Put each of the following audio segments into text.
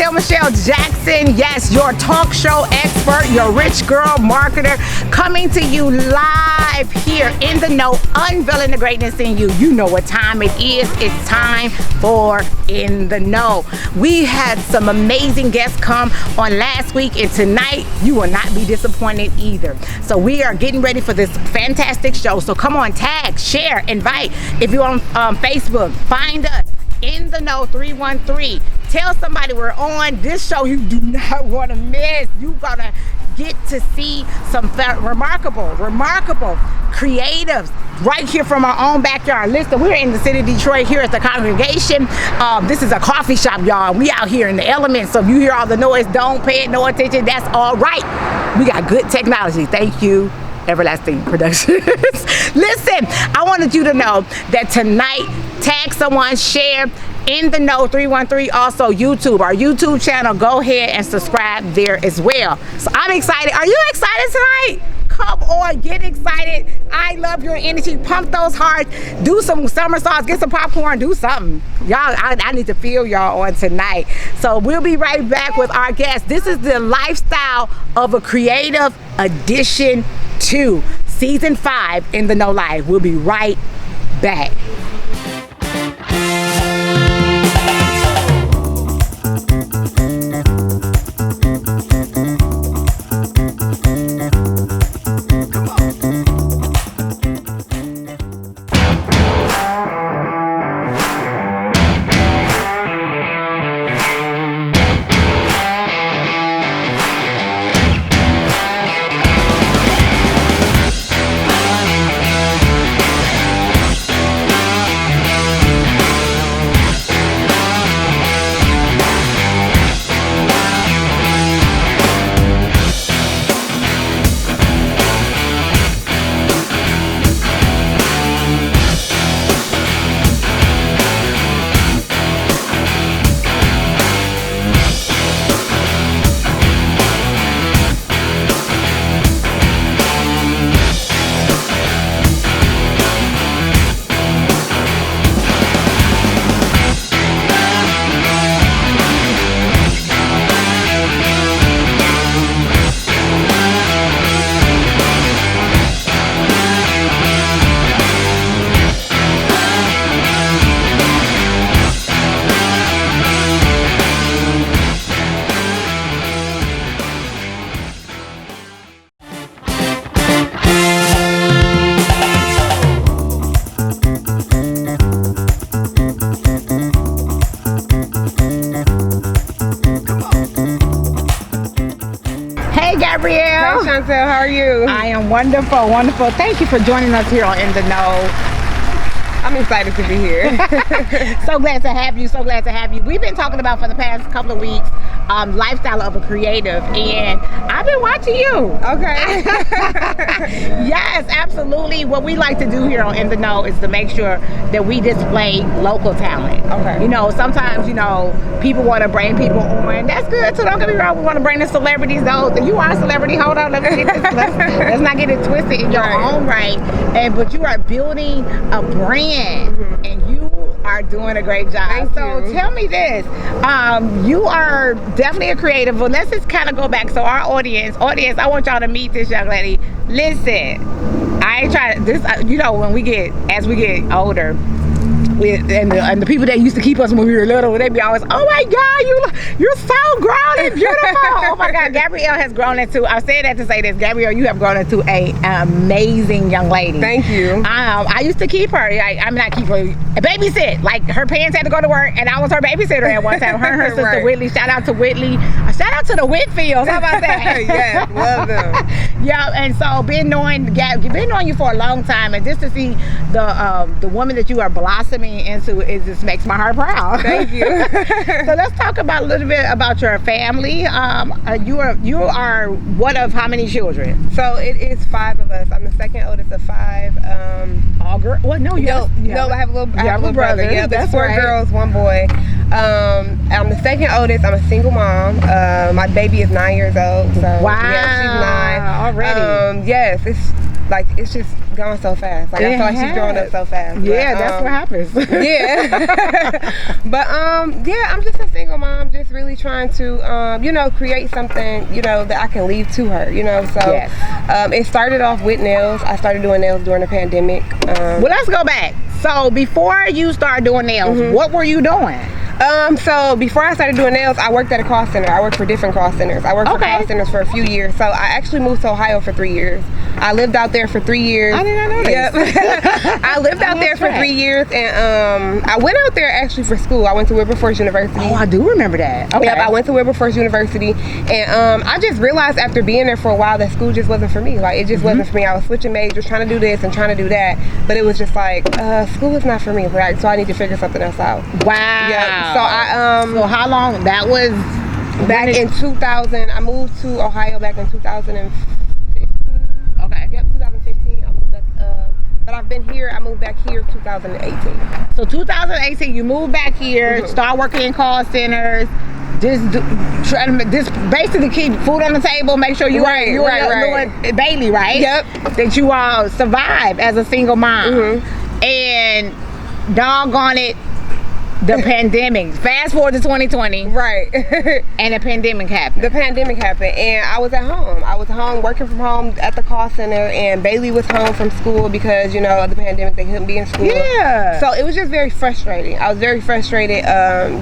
Gabrielle Michelle Jackson. Yes, your talk show expert, your rich girl marketer, coming to you live here in the know, unveiling the greatness in you. You know what time it is. It's time for In the Know. We had some amazing guests come on last week, and tonight you will not be disappointed either. So we are getting ready for this fantastic show. So come on, tag, share, invite. If you're on Facebook, find us. In the Know 313. Tell somebody we're on. This show you do not want to miss. You're gonna get to see some remarkable creatives right here from our own backyard. Listen, we're in the city of Detroit here at the congregation. This is a coffee shop, y'all. We out here in the elements, so if you hear all the noise, don't pay it no attention. That's all right. We got good technology. Thank you, Everlasting Productions. Listen, I wanted you to know that tonight, tag someone, share In the Know 313, also YouTube, our YouTube channel. Go ahead and subscribe there as well. So I'm excited. Are you excited tonight? Come on, get excited. I love your energy. Pump those hearts. Do some somersaults. Get some popcorn. Do something. Y'all, I need to feel y'all on tonight. So we'll be right back with our guest. This is the lifestyle of a creative edition 2, season 5 In the Know Live. We'll be right back. Gabrielle. Hey Chantel, how are you? I am wonderful, wonderful. Thank you for joining us here on In the Know. I'm excited to be here. So glad to have you, so glad to have you. We've been talking about for the past couple of weeks lifestyle of a creative, and I've been watching you. Okay. Yes, absolutely. What we like to do here on In the Know is to make sure that we display local talent. Okay. You know, sometimes, you know, people want to bring people on. That's good too. Don't get me wrong. We want to bring the celebrities though. You are a celebrity. Hold on. Let me get this. Let's not get it twisted in your own right. But you are building a brand, and you are doing a great job. Thank you. Tell me this. You are definitely a creative. Well, let's just kind of go back. So our audience, I want y'all to meet this young lady. Listen, I ain't trying this. You know, as we get older, and the people that used to keep us when we were little, they be always, oh my God, you're so grown and beautiful. Oh my God, Gabrielle has grown into, I say that to say this, Gabrielle, you have grown into an amazing young lady. Thank you. I used to keep her, I mean, I keep her, babysit. Like, her parents had to go to work, and I was her babysitter at one time. Her and her sister Right. Whitley. Shout out to Whitley. Shout out to the Whitfields. How about that? Yes, love them. Yeah, and so been knowing you for a long time, and just to see the woman that you are blossoming into, it just makes my heart proud. Thank you. So let's talk about a little bit about your family. You are one of how many children? So it is 5 of us. I'm the second oldest of 5. All girls? Well, no, I have a little brother. Yeah, there's 4 girls, 1 boy. I'm the second oldest. I'm a single mom. My baby is 9 years old. So wow, yeah, she's 9 already. Yes, it's just going so fast. Like, I feel like she's growing up so fast. Yeah, but, that's what happens. Yeah. But yeah, I'm just a single mom, just really trying to, you know, create something, you know, that I can leave to her, you know. So it started off with nails. I started doing nails during the pandemic. Well, let's go back. So before you started doing nails, what were you doing? So before I started doing nails, I worked at a call center. I worked for different call centers. I worked for call centers for a few years. So I actually moved to Ohio for 3 years. I lived out there for 3 years. I did not know this. Yep. I lived out there for 3 years, and I went out there actually for school. I went to Wilberforce University. Oh, I do remember that. Okay. Yep, I went to Wilberforce University, and I just realized after being there for a while that school just wasn't for me. Like, it just wasn't for me. I was switching majors, trying to do this and trying to do that, but it was just like, school is not for me. Right? So I need to figure something else out. Wow. Yep. So so how long? That was back in 2000. I moved to Ohio back in 2015. Okay. Yep, 2015. I moved back. But I've been here. I moved back here 2018. So 2018, you moved back here, start working in call centers. Just basically keep food on the table. Make sure you are doing Bailey, right? Yep. That you all survive as a single mom. And doggone it, the pandemic. Fast forward to 2020. Right. And the pandemic happened. The pandemic happened, and I was at home. I was home working from home at the call center, and Bailey was home from school because, you know, of the pandemic, they couldn't be in school. Yeah. So it was just very frustrating. I was very frustrated,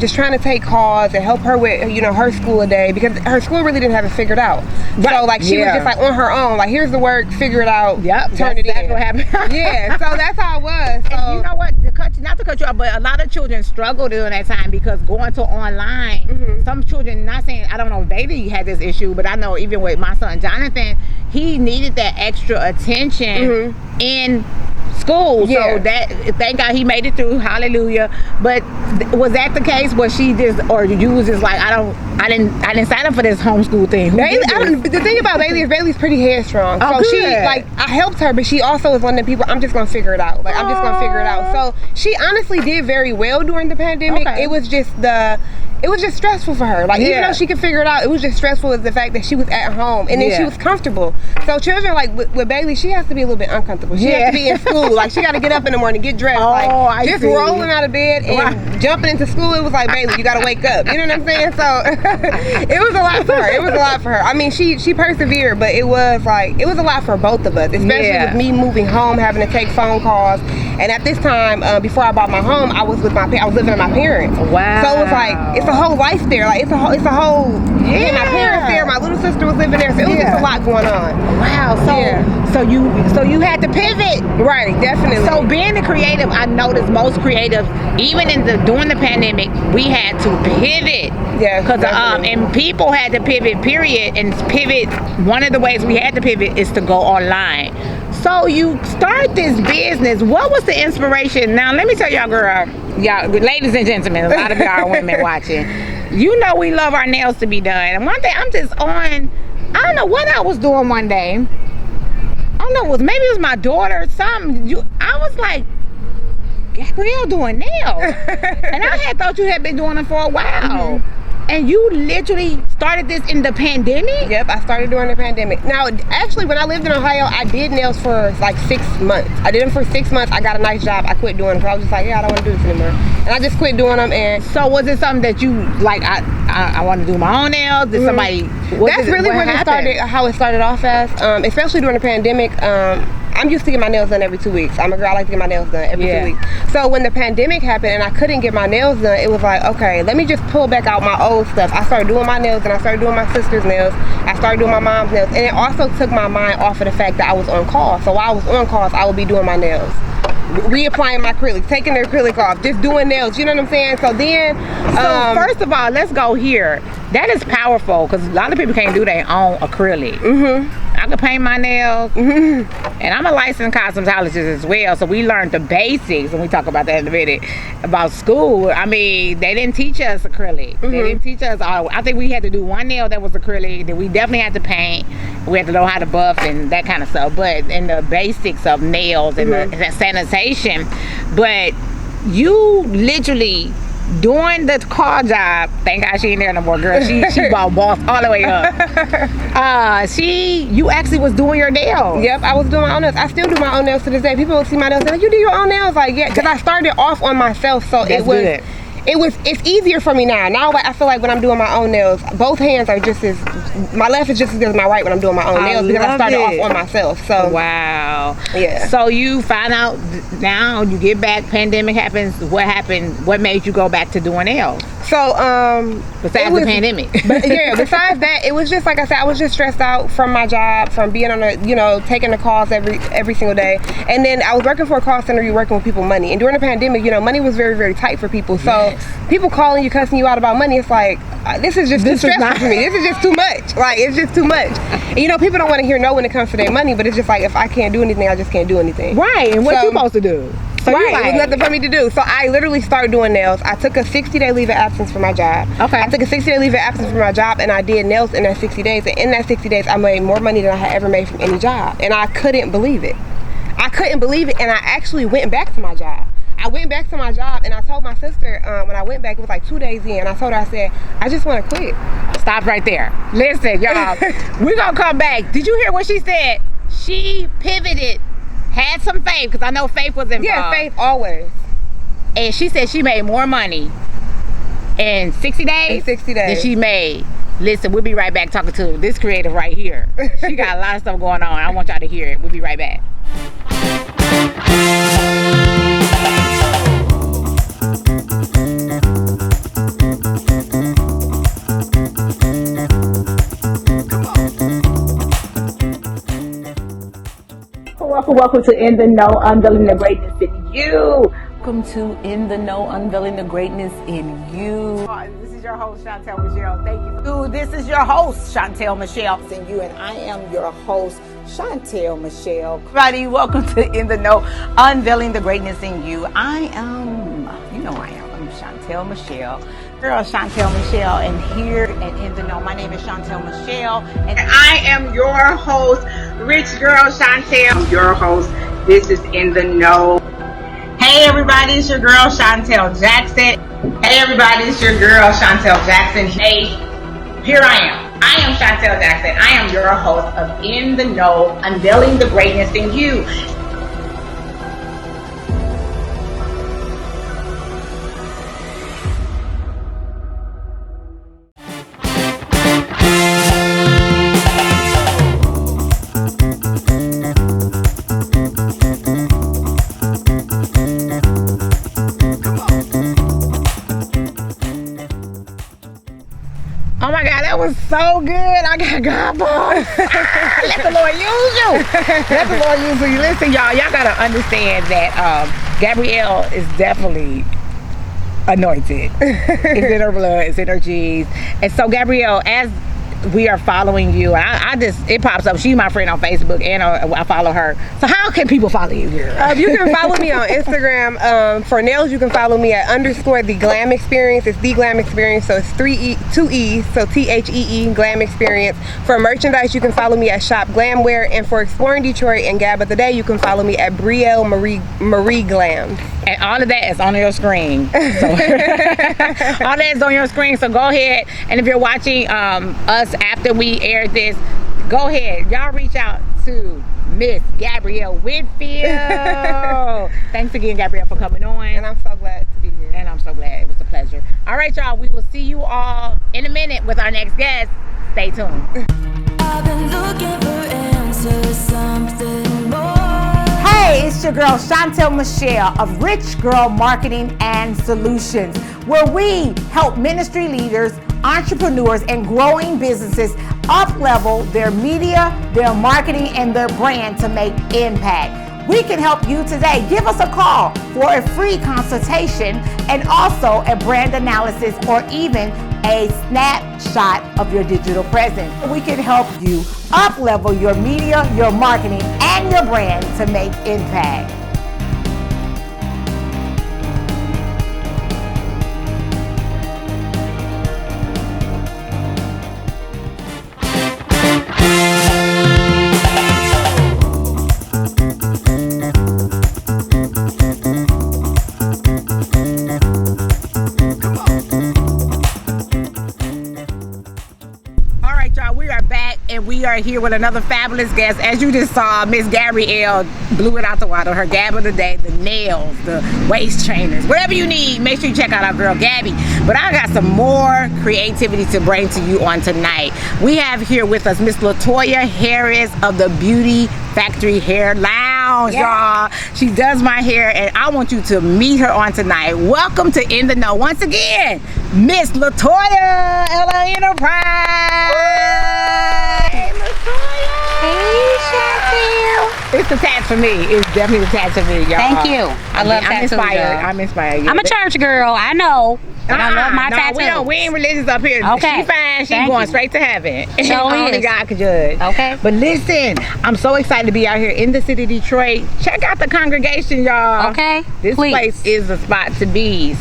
just trying to take calls and help her with, you know, her school a day, because her school really didn't have it figured out. Right. So like she was just like on her own, like, here's the work, figure it out. Yep. Turn it in. That's what happened. Yeah. So that's how it was. So, and you know what? Not to cut you off, but a lot of children struggle during that time because going to online, some children, not saying, I don't know if Bailey had this issue, but I know even with my son Jonathan, he needed that extra attention in school. So that, thank God he made it through, hallelujah. But was that the case? Was she just, or you was just like, I didn't sign up for this homeschool thing? Bailey, the thing about Bailey is Bailey's pretty headstrong. Oh, so she, like, I helped her, but she also is one of the people, I'm just gonna figure it out. Like, I'm just gonna figure it out. So she honestly did very well during the pandemic. It was just stressful for her. Like, even though she could figure it out, it was just stressful with the fact that she was at home and then she was comfortable. So children, like with Bailey, she has to be a little bit uncomfortable. She has to be in school. Like, she got to get up in the morning, get dressed. Rolling out of bed and jumping into school, it was like, Bailey, you got to wake up. You know what I'm saying? So it was a lot for her. It was a lot for her. I mean, she persevered, but it was a lot for both of us, especially with me moving home, having to take phone calls. And at this time, before I bought my home, I was living with my parents. Wow. So it was like, it's a whole life there. Like, it's a whole my parents there, my little sister was living there, so it was just a lot going on. Wow. So you had to pivot. Right, definitely. So being a creative, I noticed most creatives, even during the pandemic, we had to pivot. Yeah. Because and people had to pivot, period. And pivot, one of the ways we had to pivot is to go online. So you start this business. What was the inspiration? Now let me tell y'all, y'all, ladies and gentlemen, a lot of y'all are women watching. You know we love our nails to be done. And one day I'm just on, I don't know what I was doing one day. I don't know, maybe it was my daughter or something. I was like, Gabrielle doing nails. And I had thought you had been doing them for a while. And you literally started this in the pandemic? Yep, I started during the pandemic. Now, actually, when I lived in Ohio, I did nails for like 6 months. I did them for 6 months. I got a nice job. I quit doing them because I was just like, I don't want to do this anymore. And I just quit doing them. And so was it something that you, like, I want to do my own nails? Did somebody... That's really when it started, how it started off as, especially during the pandemic. I'm used to get my nails done every 2 weeks. I'm a girl, I like to get my nails done every 2 weeks. So when the pandemic happened and I couldn't get my nails done, it was like, okay, let me just pull back out my old stuff. I started doing my nails, and I started doing my sister's nails. I started doing my mom's nails. And it also took my mind off of the fact that I was on call. So while I was on calls, I would be doing my nails, reapplying my acrylic, taking the acrylic off, just doing nails. You know what I'm saying? So then... So first of all, let's go here. That is powerful because a lot of people can't do their own acrylic. I could paint my nails, and I'm a licensed cosmetologist as well, so we learned the basics, and we talk about that in a minute, about school. I mean, they didn't teach us acrylic. They didn't teach us all. I think we had to do one nail that was acrylic, then we definitely had to paint. We had to know how to buff and that kind of stuff, but in the basics of nails and the sanitation. But you literally... doing the car job, thank God she ain't there no more, girl. She bought boss all the way up. You actually was doing your nails. Yep, I was doing my own nails. I still do my own nails to this day. People will see my nails and like, you do your own nails? Like, yeah, because I started off on myself, so it's easier for me now. Now I feel like when I'm doing my own nails, both hands are just as, my left is just as good as my right when I'm doing my own nails because I started off on myself. So wow. Yeah. So you find out now, you get back, pandemic happens. What happened? What made you go back to doing nails? So besides the pandemic. Besides that, it was just like I said, I was just stressed out from my job, from being on taking the calls every single day. And then I was working for a call center, you're working with people money. And during the pandemic, money was very, very tight for people. So people calling you, cussing you out about money, it's like, this is just too stressful for me. This is just too much. Like, it's just too much. And people don't want to hear no when it comes to their money, but it's just like, if I can't do anything, I just can't do anything. Right, and what you supposed to do? So right, it was nothing for me to do. So I literally started doing nails. I took a 60-day leave of absence from my job. Okay. I took a 60-day leave of absence from my job, and I did nails in that 60 days. And in that 60 days, I made more money than I had ever made from any job. And I couldn't believe it. I couldn't believe it, and I actually went back to my job. I went back to my job, and I told my sister when I went back, it was like 2 days in, I told her, I said, I just want to quit. Stop right there. Listen, y'all, we're going to come back. Did you hear what she said? She pivoted, had some faith, because I know faith was involved. Yeah, faith always. And she said she made more money in 60 days? In 60 days. Than she made. Listen, we'll be right back talking to this creative right here. She got a lot of stuff going on. I want y'all to hear it. We'll be right back. Welcome to In the Know, Unveiling the Greatness in You. Welcome to In the Know, Unveiling the Greatness in You. This is your host, Chantel Michelle. Thank you. This is your host, Chantel Michelle. In You, and I am your host, Chantel Michelle. Everybody, welcome to In the Know, Unveiling the Greatness in You. I'm Chantel Michelle. Girl, Chantel Michelle, and here at In the Know, my name is Chantel Michelle, and I am your host, Rich Girl Chantel, your host. This is In the Know. Hey everybody, it's your girl Chantel Jackson. Hey everybody, it's your girl Chantel Jackson. Hey, here I am. I am Chantel Jackson. I am your host of In the Know, Unveiling the Greatness in You. Oh my God, that was so good. I got God balls. Let the Lord use you. Let the Lord use you. Listen, y'all gotta understand that Gabrielle is definitely anointed. It's in her blood, it's in her genes. And so Gabrielle, as we are following you, it pops up. She's my friend on Facebook, and I follow her. So how can people follow you, girl? You can follow me on Instagram. For nails, you can follow me at _ The Glam Experience. It's The Glam Experience, so it's 2 E's, so THEE, Glam Experience. For merchandise, you can follow me at Shop Glamwear. And for Exploring Detroit and Gab of the Day, you can follow me at Brielle Marie Glam. And all of that is on your screen. So all that is on your screen. So go ahead, and if you're watching us after we aired this, go ahead, y'all reach out to Miss Gabrielle Whitfield. Thanks again, Gabrielle, for coming on. And I'm so glad to be here. And I'm so glad. It was a pleasure. All right, y'all, we will see you all in a minute with our next guest. Stay tuned. I've been looking for answers, something more. Hey, it's your girl Chantel Michelle of Rich Girl Marketing and Solutions, where we help ministry leaders, entrepreneurs, and growing businesses up-level their media, their marketing, and their brand to make impact. We can help you today. Give us a call for a free consultation and also a brand analysis or even a snapshot of your digital presence. We can help you up-level your media, your marketing, and your brand to make impact. and we are here with another fabulous guest. As you just saw, Miss Gabrielle blew it out the water. Her gab of the day, the nails, the waist trainers, whatever you need, make sure you check out our girl Gabby. But I got some more creativity to bring to you on tonight. We have here with us Miss Latoya Harris of the Beauty Factory Hair Lounge, y'all. She does my hair, and I want you to meet her on tonight. Welcome to In the Know once again, Miss Latoya LA Enterprise. Hey, Latoya. Hey, Chantel. It's the tats for me. It's definitely the tats for me, y'all. Thank you. I love I'm tattoos. inspired. I'm inspired. I'm a church girl. I know. But I love my tattoos. We ain't religious up here. Okay. She fine. She Thank going you. straight to heaven. Sure Only is. God could judge. Okay. But listen, I'm so excited to be out here in the city of Detroit. Check out the congregation, y'all. Okay. This Please. place is the spot to be.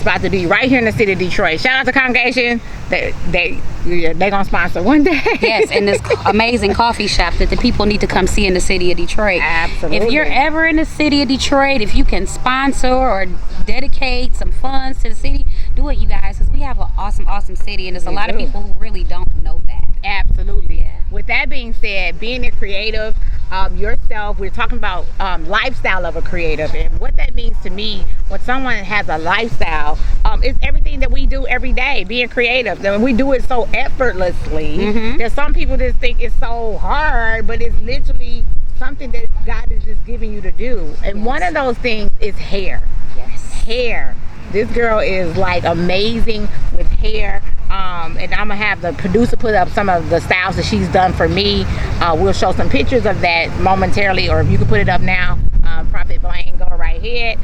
Right here in the city of Detroit. Shout out to congregation. They gonna sponsor one day. Yes, and this amazing coffee shop that the people need to come see in the city of Detroit. Absolutely. If you're ever in the city of Detroit, if you can sponsor or dedicate some funds to the city, do it, you guys, because we have an awesome city, and there's a lot of people who really don't know that. Absolutely. Yeah. With that being said, being a creative yourself, we're talking about lifestyle of a creative, and what that means to me. When someone has a lifestyle, it's everything that we do every day. Being creative, and we do it so effortlessly that some people just think it's so hard, but it's literally something that God is just giving you to do. And one of those things is hair. Yes. Hair. This girl is like amazing with hair. And I'm gonna have the producer put up some of the styles that she's done for me. We'll show some pictures of that momentarily, or if you can put it up now, Prophet Blaine, go right ahead.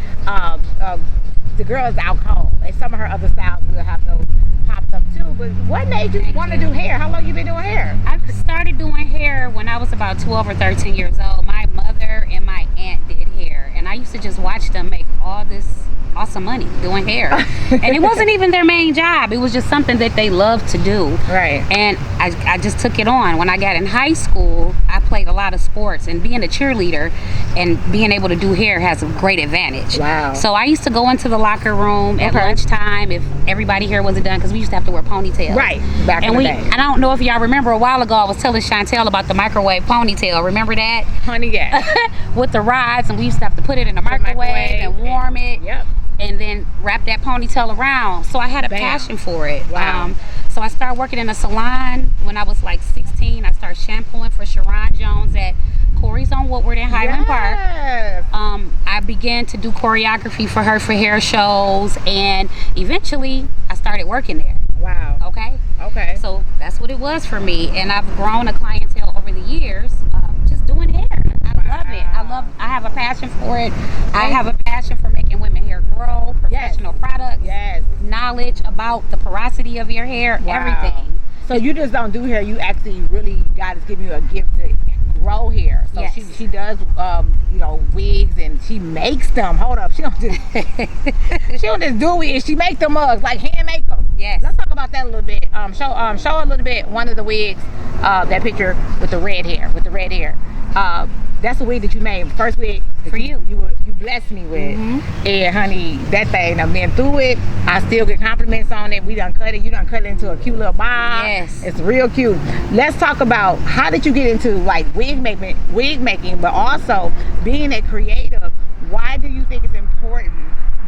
The girl is out cold, and some of her other styles we'll have those popped up too. But what made you want to do hair? How long you been doing hair? I started doing hair when I was about 12 or 13 years old. My mother and my aunt did hair, and I used to just watch them make all this awesome money doing hair. And it wasn't even their main job. It was just something that they loved to do. Right. And I just took it on. When I got in high school, I played a lot of sports, and being a cheerleader and being able to do hair has a great advantage. Wow. So I used to go into the locker room at lunchtime if everybody here wasn't done, because we used to have to wear ponytails. Right. Back in the day. I don't know if y'all remember, a while ago I was telling Chantel about the microwave ponytail. Remember that? Honey, yes. With the rods, and we used to have to put it in the microwave and warm it. Yep. And then wrap that ponytail around. So I had a passion for it. Wow. So I started working in a salon when I was like 16. I started shampooing for Sharon Jones at Corey's on Woodward in Highland Park. I began to do choreography for her for hair shows, and eventually I started working there. Wow. Okay. So that's what it was for me, and I've grown a clientele over the years, just doing hair. I love it. I have a passion for it. I have a passion for making women hair grow, professional products, knowledge about the porosity of your hair, everything. So you just don't do hair, you actually really, God has given you a gift to grow hair. So she does wigs, and she makes them. Hold up, she don't just do wigs, she make them mugs, like hand make them. Yes. Let's talk about that a little bit. Show a little bit one of the wigs, that picture with the red hair. That's the wig that you made, first wig for you. You blessed me with. And honey, that thing, I've been through it. I still get compliments on it. We done cut it. You done cut it into a cute little bob. Yes. It's real cute. Let's talk about, how did you get into like wig making, but also being a creative. Why do you think it's important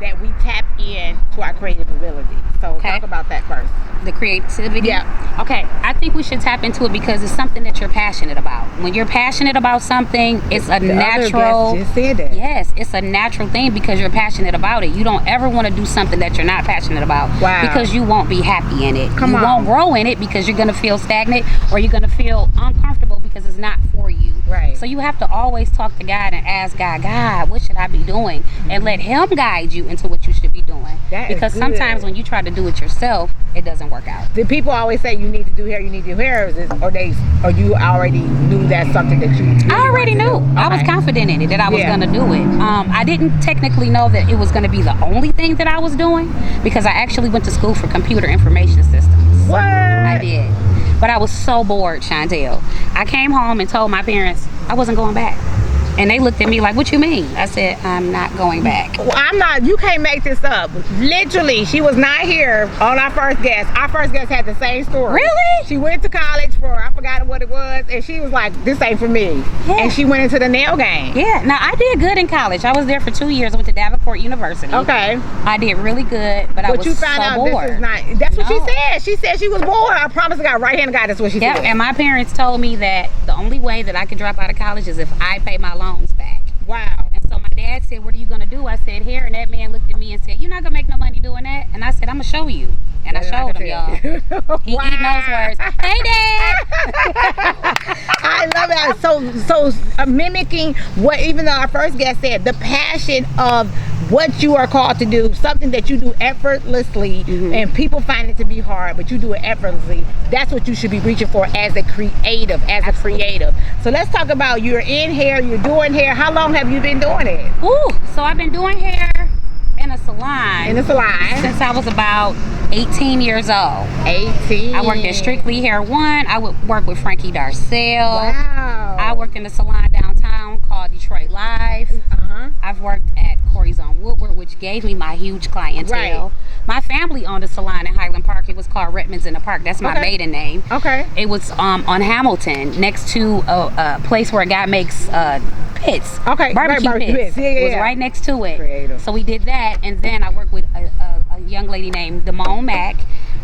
that we tap in to our creative ability? So talk about that first. The creativity? Yeah. Okay, I think we should tap into it because it's something that you're passionate about. When you're passionate about something, it's a natural. Just said that. Yes, it's a natural thing because you're passionate about it. You don't ever want to do something that you're not passionate about. Wow. Because you won't be happy in it. You won't grow in it because you're going to feel stagnant, or you're going to feel uncomfortable because it's not for you. Right. So you have to always talk to God and ask God, what should I be doing? And let Him guide you into what you should be doing. Because sometimes when you try to do it yourself, it doesn't work out. Did people always say you need to do hair, or you already knew that's something that you really I already knew. Okay. I was confident in it that I was going to do it. I didn't technically know that it was going to be the only thing that I was doing, because I actually went to school for computer information systems. What? I did. But I was so bored, Chantel. I came home and told my parents I wasn't going back. And they looked at me like, what you mean? I said, I'm not going back. Well, I'm not, you can't make this up. Literally, she was not here on our first guest. Our first guest had the same story. Really? She went to college for, I forgot what it was, and she was like, this ain't for me. Yeah. And she went into the nail game. Yeah, now I did good in college. I was there for 2 years. I went to Davenport University. Okay. I did really good, but I was you found so out bored. this is not, that's what she No. said. She said she was bored. I promise to God, right-handed guy, that's what she Yep, said. and my parents told me that the only way that I could drop out of college is if I pay my loans back. Wow. And so my dad said, what are you going to do? I said, here. And that man looked at me and said, you're not going to make no money doing that. And I said, I'm going to show you. And I showed him, y'all. He knows words. Hey, Dad. I love it. So mimicking what even though our first guest said, the passion of what you are called to do, something that you do effortlessly, and people find it to be hard, but you do it effortlessly. That's what you should be reaching for as a creative, So let's talk about you're in hair, you're doing hair. How long have you been doing it? Ooh, so I've been doing hair in a salon. Since I was about 18 years old. 18. I worked at Strictly Hair One. I would work with Frankie Darcell. Wow. I worked in a salon downtown called Detroit Live. I've worked at Corey's on Woodward, which gave me my huge clientele. Right. My family owned a salon in Highland Park. It was called Redmond's in the Park. That's my maiden name. Okay. It was on Hamilton, next to a place where a guy makes pits. Okay. Barbecue pits. Yeah, It was right next to it. Creative. So we did that, and then I worked with a young lady named Damone Mack,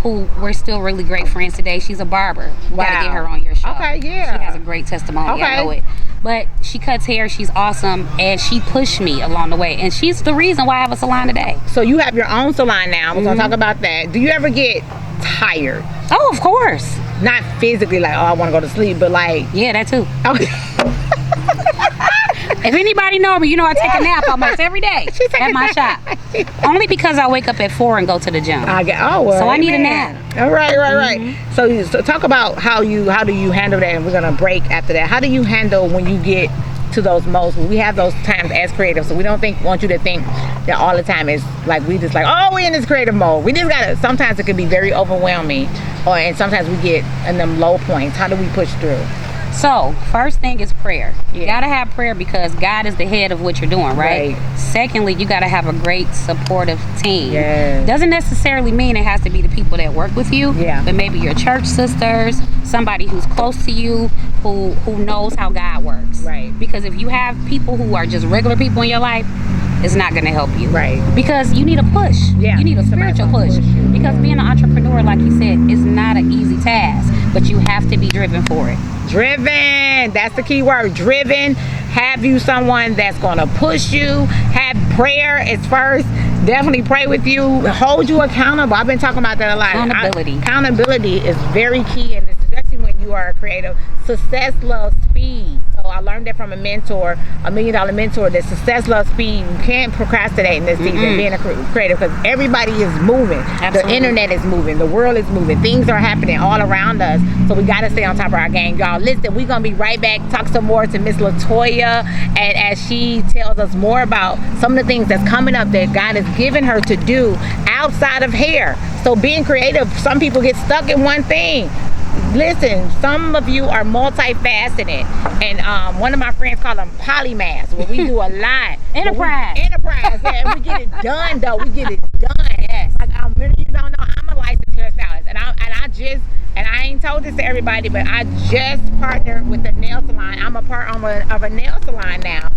who we're still really great friends today. She's a barber. You gotta get her on your show. Okay, yeah. She has a great testimony. Okay. I know it. But she cuts hair. She's awesome, and she pushed me along the way. And she's the reason why I have a salon today. So you have your own salon now. We're gonna talk about that. Do you ever get tired? Oh, of course. Not physically, like, oh, I want to go to sleep, but like, Yeah, that too. okay. If anybody know me, you know I take a nap almost every day at my shop. Only because I wake up at 4 and go to the gym. So I need a nap. All right. So talk about how do you handle that, and we're gonna break after that. How do you handle when you get to those modes? We have those times as creatives, so we don't want you to think that all the time is like we just like, oh, we're in this creative mode. We just gotta. Sometimes it can be very overwhelming, and sometimes we get in them low points. How do we push through? So, first thing is prayer. You gotta have prayer because God is the head of what you're doing, right? Secondly, you gotta have a great supportive team. Yes. Doesn't necessarily mean it has to be the people that work with you, but maybe your church sisters, somebody who's close to you, who knows how God works. Right. Because if you have people who are just regular people in your life, it's not gonna help you. Right. Because you need a push. Yeah. You need a spiritual push. Because being an entrepreneur, like you said, is not an easy task, but you have to be driven for it. Driven, that's the key word. Driven. Have you someone that's gonna push you. Have prayer is first. Definitely pray with you. Hold you accountable. I've been talking about that a lot. Accountability is very key, and especially when you are a creative. Success loves speed. So I learned that from a mentor, $1 million mentor, that success loves speed. You can't procrastinate in this season being a creative, because everybody is moving. Absolutely. The internet is moving. The world is moving. Things are happening all around us. So we got to stay on top of our game. Y'all, listen, we're going to be right back. Talk some more to Miss Latoya, and as she tells us more about some of the things that's coming up that God has given her to do outside of hair. So being creative, some people get stuck in one thing. Listen, some of you are multifaceted, and one of my friends call them polymaths, where we do a lot. Enterprise, yeah, and we get it done though. We get it done. Yes. Like, many of you don't know, I'm a licensed hairstylist, and I ain't told this to everybody, but I just partnered with a nail salon. I'm a part of a nail salon now,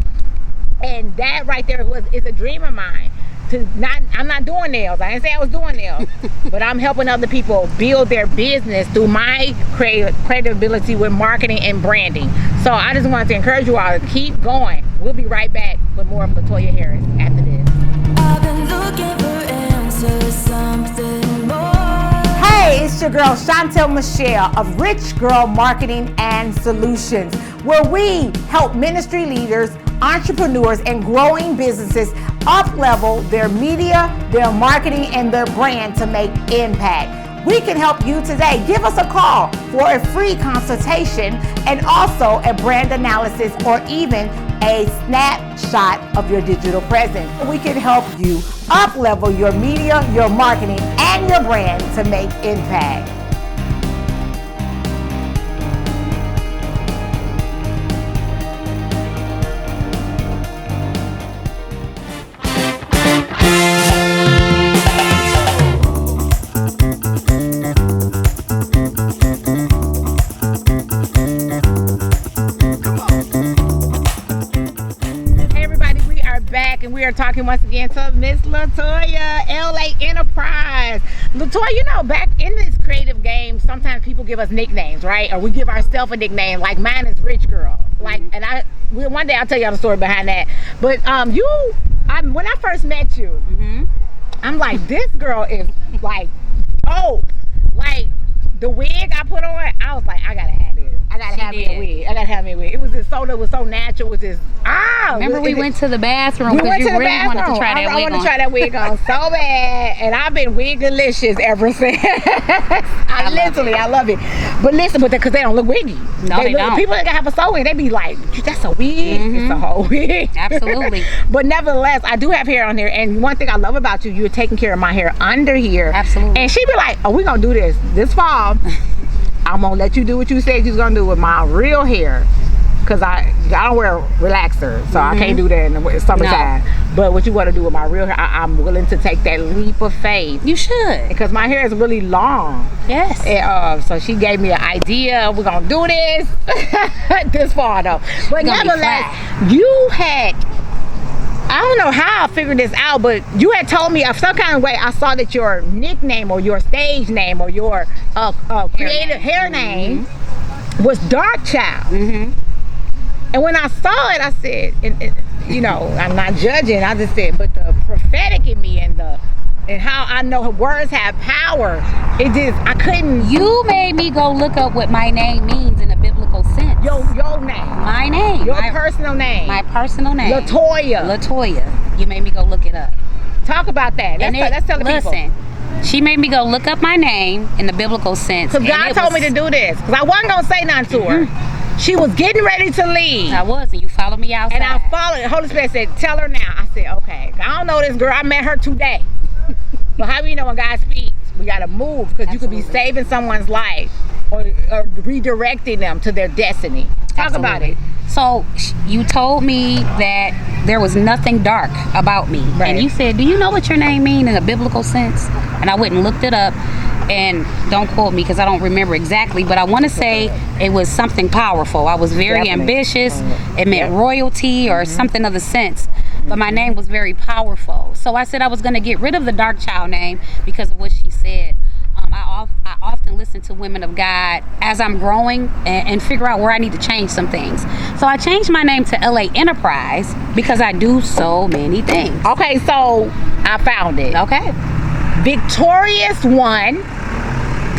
and that right there is a dream of mine. I'm not doing nails. I didn't say I was doing nails, but I'm helping other people build their business through my credibility with marketing and branding. So I just wanted to encourage you all to keep going. We'll be right back with more of Latoya Harris after this. I've been looking for answers, something more. Hey, it's your girl Chantel Michelle of Rich Girl Marketing and Solutions, where we help ministry leaders, entrepreneurs, and growing businesses up-level their media, their marketing, and their brand to make impact. We can help you today. Give us a call for a free consultation and also a brand analysis or even a snapshot of your digital presence. We can help you up-level your media, your marketing, and your brand to make impact. here talking once again to Miss Latoya, LA Enterprise. Latoya, you know, back in this creative game, sometimes people give us nicknames, right? Or we give ourselves a nickname. Like mine is Rich Girl. Like, and one day I'll tell y'all the story behind that. But when I first met you, I'm like, this girl is like dope. Like the wig I put on, I was like, I gotta have this. I gotta have me a wig. I gotta have me a wig. It was just it was so natural. It was just Remember we went to the bathroom because you really wanted to try that wig on. I want to try that wig on so bad, and I've been wig-delicious ever since. I love it. But listen, because they don't look wiggy. No, they don't. People that have a sew wig, they be like, that's a wig. It's a whole wig. Absolutely. But nevertheless, I do have hair on here, and one thing I love about you're taking care of my hair under here. Absolutely. And she be like, oh, we gonna do this fall. I'm gonna let you do what you said you was gonna do with my real hair, cause I don't wear relaxers, so I can't do that in the summertime. No. But what you want to do with my real hair, I'm willing to take that leap of faith. You should, because my hair is really long. Yes. And, so she gave me an idea. We're gonna do this this fall though. But nevertheless, you had. I don't know how I figured this out, but you had told me of some kind of way. I saw that your nickname or your stage name or your creative hair name was Dark Child. And when I saw it, I said, you know, I'm not judging. I just said, but the prophetic in me and how I know words have power, I couldn't. You made me go look up what my name means in a biblical sense. Your name. My name. Your personal name. My personal name. Latoya. You made me go look it up. Talk about that. Let's tell the people. Listen, she made me go look up my name in the biblical sense. Because God told me to do this. Because I wasn't going to say nothing to her. She was getting ready to leave. I was, and you followed me outside. And I followed. The Holy Spirit said, tell her now. I said, okay. I don't know this girl. I met her today. But how do you know when God speaks? We got to move, because you could be saving someone's life or redirecting them to their destiny. Talk about it. So you told me that there was nothing dark about me. Right. And you said, do you know what your name means in a biblical sense? And I went and looked it up. And don't quote me because I don't remember exactly, but I want to say it was something powerful. I was very ambitious. It meant royalty or something of the sense. But my name was very powerful. So I said I was going to get rid of the Dark Child name because of what she said. I often listen to women of God as I'm growing and figure out where I need to change some things. So I changed my name to LA Enterprise because I do so many things. Okay, so I found it. Okay. Victorious one,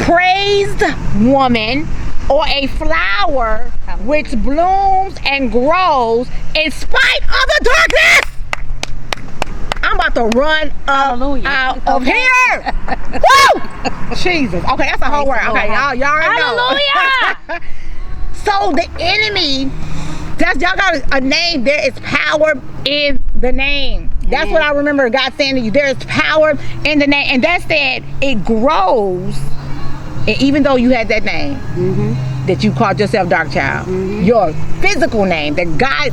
praised woman, or a flower which blooms and grows in spite of the darkness. I'm about to run out of here. Woo! Jesus. Okay, that's a whole word. Okay, y'all already know. Hallelujah. So the enemy, y'all got a name. There is power in the name. That's what I remember God saying to you. There is power in the name. And that said, it grows. And even though you had that name, that you called yourself Dark Child, your physical name that God,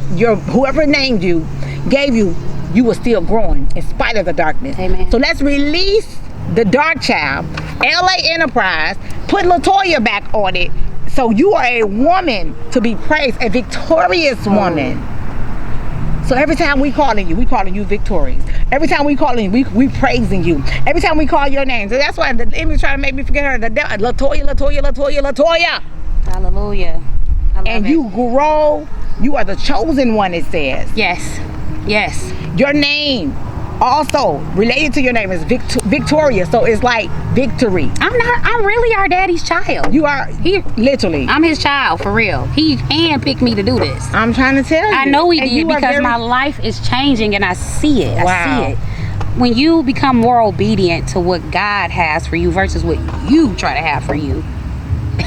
whoever named you, gave you, you were still growing in spite of the darkness. Amen. So let's release the Dark Child, LA Enterprise, put Latoya back on it. So you are a woman to be praised, a victorious woman. So every time we calling you victorious. Every time we calling you, we praising you. Every time we call your name. So that's why the enemy trying to make me forget her. Latoya. Hallelujah. And you grow. You are the chosen one, it says. Yes. Yes. Your name also related to your name is Victoria. So it's like victory. I'm really our daddy's child. You are. Literally. I'm his child, for real. He handpicked me to do this. I'm trying to tell you. I know he did, because my life is changing and I see it. Wow. I see it. When you become more obedient to what God has for you versus what you try to have for you,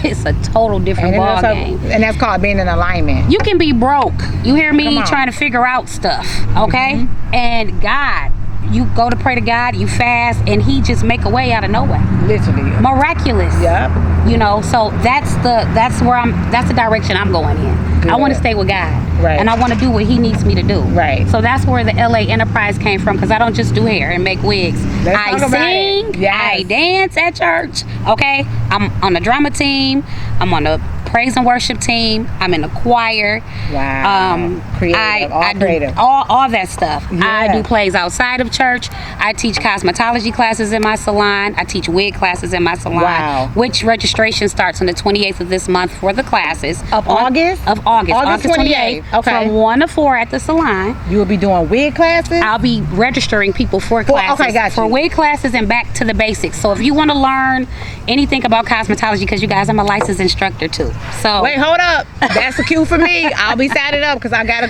it's a total different ball game. And that's called being in alignment. You can be broke. You hear me? Trying to figure out stuff, okay? And God, you go to pray to God, you fast, and he just make a way out of nowhere. Literally. Miraculous. Yep. You know, so that's the direction I'm going in. Good. I want to stay with God. Right. And I want to do what he needs me to do. Right. So that's where the LA Enterprise came from, because I don't just do hair and make wigs. I sing, I dance at church, okay? I'm on the drama team, I'm on the praise and worship team. I'm in the choir. Wow. Creative, all I creative. do all that stuff. Yeah. I do plays outside of church. I teach cosmetology classes in my salon. I teach wig classes in my salon. Wow. Which registration starts on the 28th of this month for the classes. August? Of August. August 28th. Okay. From 1 to 4 at the salon. You will be doing wig classes? I'll be registering people for classes. Okay, got you. For wig classes and back to the basics. So if you want to learn anything about cosmetology, because you guys, I'm a licensed instructor too. So Wait, hold up. That's a cue for me. I'll be signing up because I gotta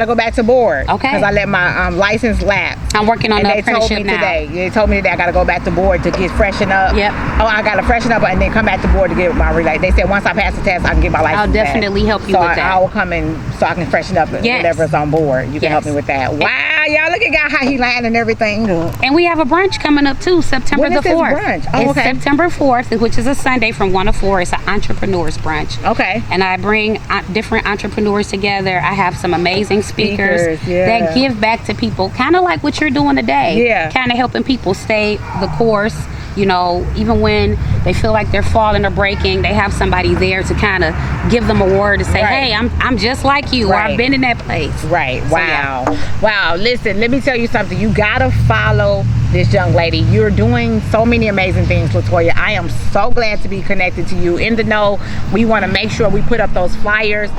go back to board. Okay. Because I let my license lapse. I'm working on And the they told me apprenticeship now. today. They told me today I gotta go back to board to get freshened up. Yep. Oh, I gotta freshen up and then come back to board to get my relay. They said once I pass the test, I can get my license. I'll definitely back. help you so with that. I will come in so I can freshen up Yes. whatever's on board. You can help me with that. Wow, y'all look at God how he lying and everything. And we have a brunch coming up too, September When the is this 4th. brunch? Oh, It's okay. September 4th, which is a Sunday from 1 to 4. It's an entrepreneurs brunch. Okay. And I bring different entrepreneurs together. I have some amazing speakers yeah. that give back to people, kind of like what you're doing today. Yeah. Kind of helping people stay the course. You know, even when they feel like they're falling or breaking, they have somebody there to kind of give them a word to say, Right. hey, I'm just like you, or Right. I've been in that place. Right. So, Wow. Wow. Listen, let me tell you something. You gotta follow this young lady. You're doing so many amazing things, Latoya. I am so glad to be connected to you. In the know, we want to make sure we put up those flyers.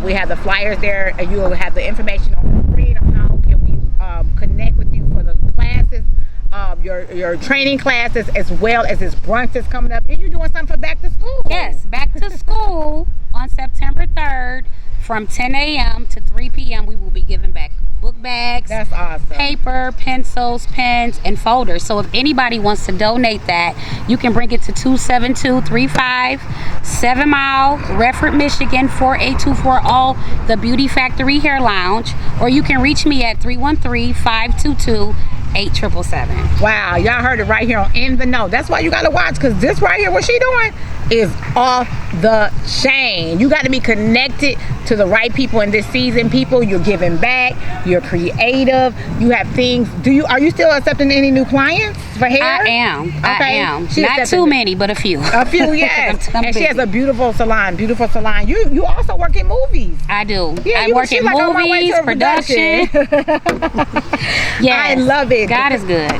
We have the flyers there, and you'll have the information on the screen of how can we connect with you for the classes. Your training classes, as well as this brunch that's coming up. Then you're doing something for back to school. Yes, back to school on September 3rd from 10 a.m. to 3 p.m. We will be giving back book bags, That's awesome. paper, pencils, pens, and folders. So if anybody wants to donate that, you can bring it to 27235 7 Mile, Redford, Michigan 48240, the Beauty Factory Hair Lounge, or you can reach me at 313-522-8777. Wow, y'all heard it right here on In the Know. That's why you gotta watch, because this right here, what she doing is off the chain. You got to be connected to the right people in this season. People, you're giving back, you're creative, you have things. Are you still accepting any new clients for hair? I am. Okay. I am. She Not accepted too many, but a few. A few, yes. I'm And she has busy. a beautiful salon. You also work in movies. I do. Yeah, I work in like on my way movies, to a production. Yes. I love it. God is good.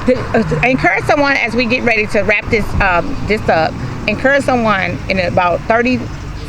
Encourage someone as we get ready to wrap this up. Encourage someone in about 30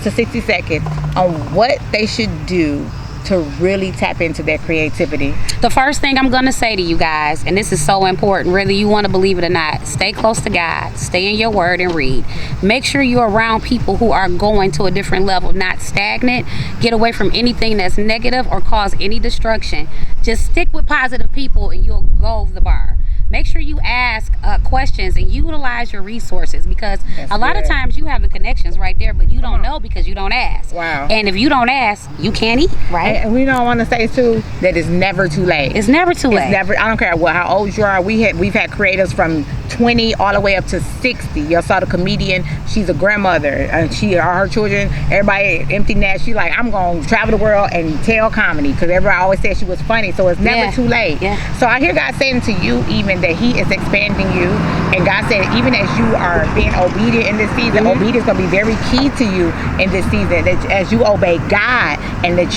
to 60 seconds on what they should do to really tap into their creativity. The first thing I'm going to say to you guys, and this is so important, whether you want to believe it or not, stay close to God, stay in your word and read. Make sure you're around people who are going to a different level, not stagnant. Get away from anything that's negative or cause any destruction. Just stick with positive people and you'll go over the bar. Make sure you ask questions and utilize your resources, because a lot of times you have the connections right there, but you don't know because you don't ask. Wow. And if you don't ask, you can't eat, right? And we don't want to say too that it's never too late. It's never too late. It's never. I don't care how old you are. We've had creators from 20 all the way up to 60. Y'all saw the comedian. She's a grandmother, and her children. Everybody empty nest. She like, I'm gonna travel the world and tell comedy, because everybody always said she was funny. So it's never too late. Yeah. So I hear God saying to you even that He is expanding you, and God said even as you are being obedient in this season, obedience is gonna be very key to you in this season. That as you obey God, and that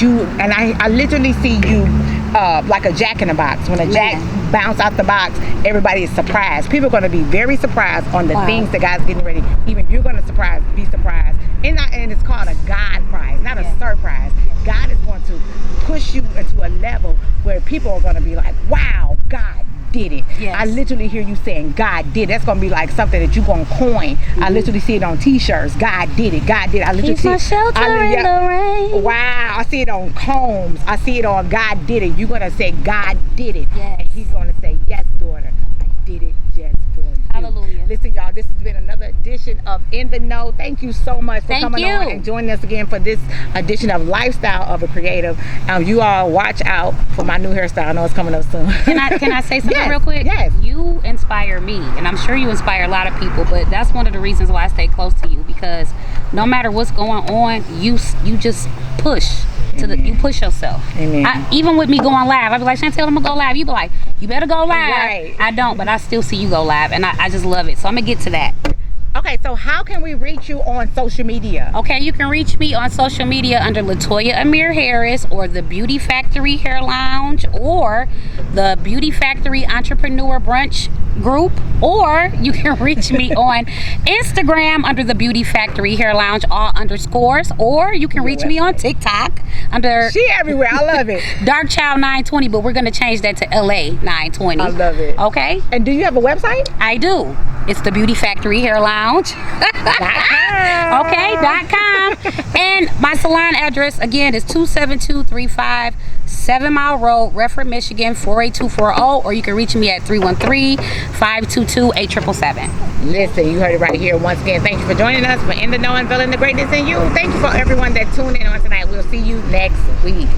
I literally see you like a jack in a box. When a jack bounce out the box, everybody is surprised. People are going to be very surprised on the things that God's getting ready. Even you're going to be surprised. And it's called a God prize, not a surprise. God is going to push you into a level where people are going to be like, wow, God did it. Yes. I literally hear you saying God did it. That's going to be like something that you're going to coin. I literally see it on t-shirts. God did it. God did it. I literally Keep see my shelter in the rain. Wow. I see it on combs. I see it on God did it. You're going to say God did it. Yes. And He's going to say, yes, daughter, I did it just for you. Hallelujah. Listen, y'all, this has been another edition of In the Know. Thank you so much for coming on and joining us again for this edition of Lifestyle of a Creative. You all watch out for my new hairstyle. I know it's coming up soon. Can I say something Yes, real quick? yes. You inspire me, and I'm sure you inspire a lot of people, but that's one of the reasons why I stay close to you, because no matter what's going on, you just push. You push yourself. Amen. Even with me going live, I'd be like, Chantel, I'm gonna go live. You be like, you better go live. Right. I don't, but I still see you go live, and I just love it. So I'm gonna get to that. Okay, so how can we reach you on social media? Okay, you can reach me on social media under Latoya Amir Harris, or the Beauty Factory Hair Lounge, or the Beauty Factory Entrepreneur Brunch group, or you can reach me on Instagram under the Beauty Factory Hair Lounge, all underscores, or you can reach me on TikTok under She everywhere. I love it. Dark Child 920, but we're gonna change that to LA 920. I love it. Okay, And do you have a website? I do. It's the Beauty Factory Hair Lounge. .com. And my salon address again is 27235 7 Mile Road, Redford, Michigan 48240, or you can reach me at 313-522-8777. Listen, you heard it right here. Once again, thank you for joining us for In the Know, Unveiling the Greatness in You. Thank you for everyone that tuned in on tonight. We'll see you next week.